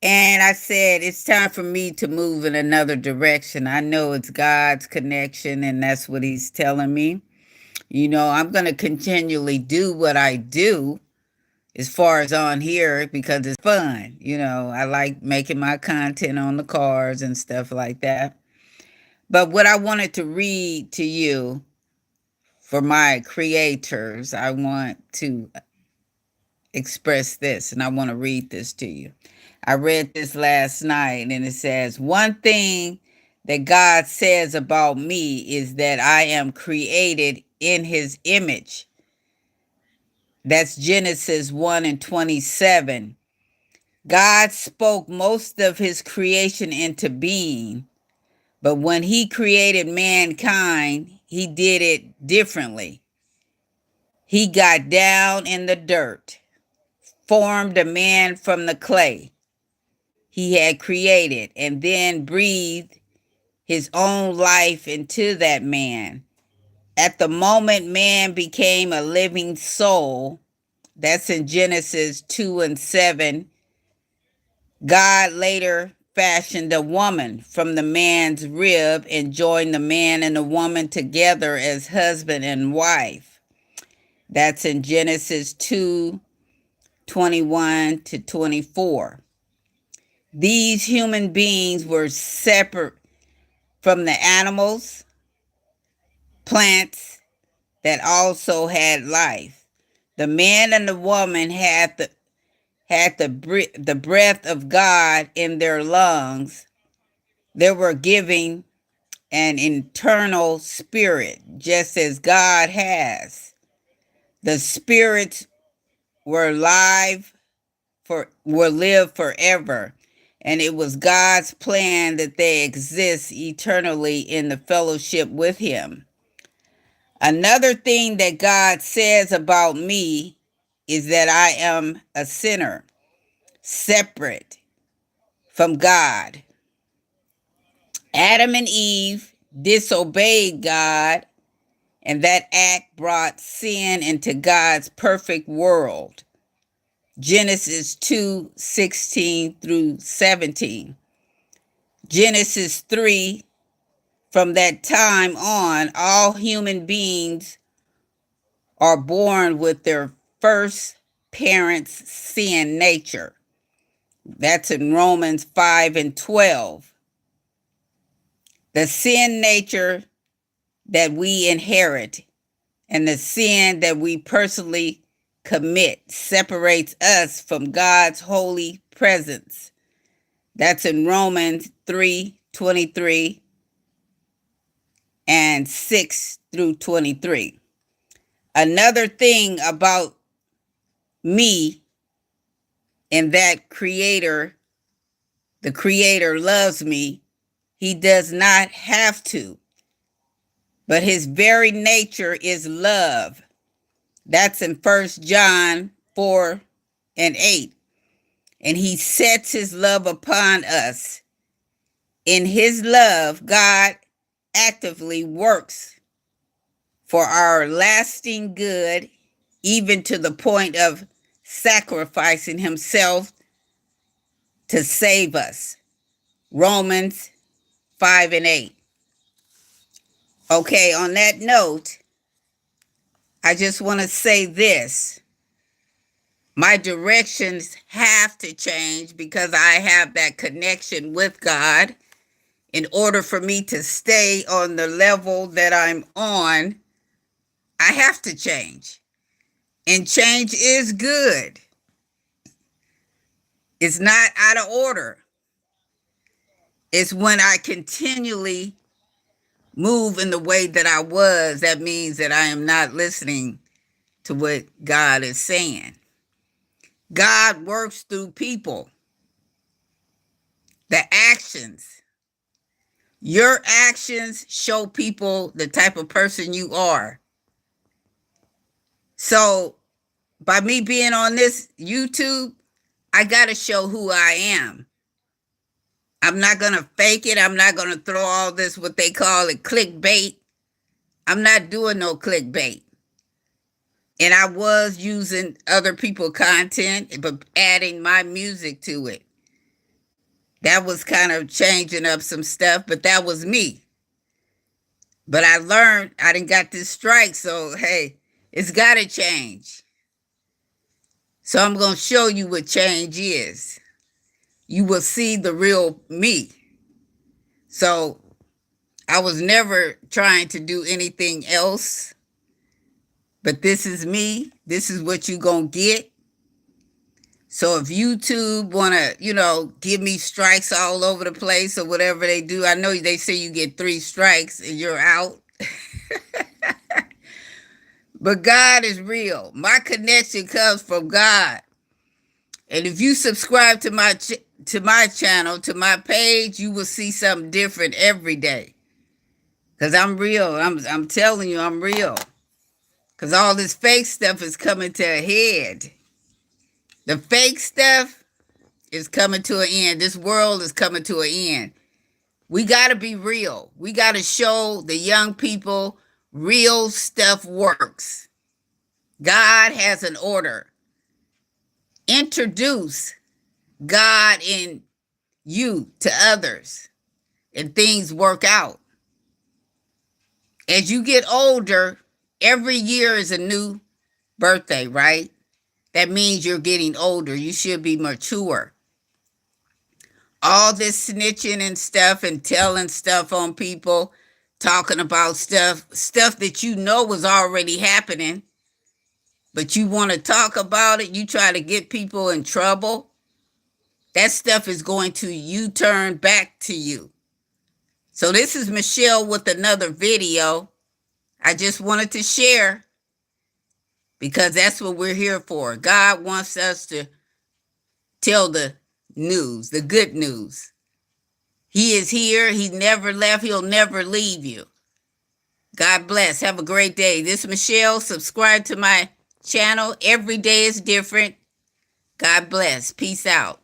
And I said, it's time for me to move in another direction. I know it's God's connection, and that's what He's telling me. I'm going to continually do what I do as far as on here because it's fun. I like making my content on the cars and stuff like that. But what I wanted to read to you for my creators, I want to express this and I want to read this to you. I read this last night and it says, one thing that God says about me is that I am created in His image. That's Genesis 1 and 27. God spoke most of His creation into being, but when He created mankind, He did it differently. He got down in the dirt, formed a man from the clay He had created, and then breathed His own life into that man. At the moment man became a living soul, that's in Genesis 2 and 7, God later fashioned a woman from the man's rib and joined the man and the woman together as husband and wife. That's in Genesis 2:21 to 24. These human beings were separate from the animals, plants that also had life. The man and the woman had the breath of God in their lungs. They were giving an internal spirit, just as God has. The spirits were will live forever. And it was God's plan that they exist eternally in the fellowship with Him. Another thing that God says about me is that I am a sinner, separate from God. Adam and Eve disobeyed God, and that act brought sin into God's perfect world. Genesis 2:16 through 17. Genesis 3, from that time on, all human beings are born with their first parent's sin nature. That's in Romans 5 and 12. The sin nature that we inherit and the sin that we personally commit separates us from God's holy presence. That's in Romans 3:23 and 6 through 23. Another thing about me and that the creator loves me. He does not have to, but his very nature is love. That's in 1 John 4 and 8. And he sets his love upon us. In his love, God actively works for our lasting good, even to the point of sacrificing himself to save us. Romans 5 and 8. Okay, on that note, I just want to say this. My directions have to change because I have that connection with God. In order for me to stay on the level that I'm on, I have to change. And change is good. It's not out of order. It's when I continually move in the way that I was, that means that I am not listening to what God is saying. God works through people. The actions. Your actions show people the type of person you are. So, by me being on this YouTube, I got to show who I am. I'm not going to fake it. I'm not going to throw all this, what they call it, clickbait. I'm not doing no clickbait. And I was using other people's content, but adding my music to it. That was kind of changing up some stuff, but that was me. But I learned I didn't got this strike, so hey, it's got to change. So I'm going to show you what change is. You will see the real me. So I was never trying to do anything else, but this is me. This is what you're going to get. So if YouTube want to, give me strikes all over the place or whatever they do, I know they say you get 3 strikes and you're out. But God is real. My connection comes from God. And if you subscribe to my channel, to my page, you will see something different every day. Because I'm real. I'm telling you, I'm real. Because all this fake stuff is coming to a head. The fake stuff is coming to an end. This world is coming to an end. We got to be real. We got to show the young people real stuff works. God has an order. Introduce God in you to others, and things work out. As you get older, every year is a new birthday, right? That means you're getting older. You should be mature. All this snitching and stuff and telling stuff on people, talking about stuff that you know was already happening, but you want to talk about it, you try to get people in trouble, that stuff is going to U-turn back to you. So this is Michelle with another video. I just wanted to share because that's what we're here for. God wants us to tell the news, the good news. He is here. He never left. He'll never leave you. God bless. Have a great day. This is Michelle. Subscribe to my channel. Every day is different. God bless. Peace out.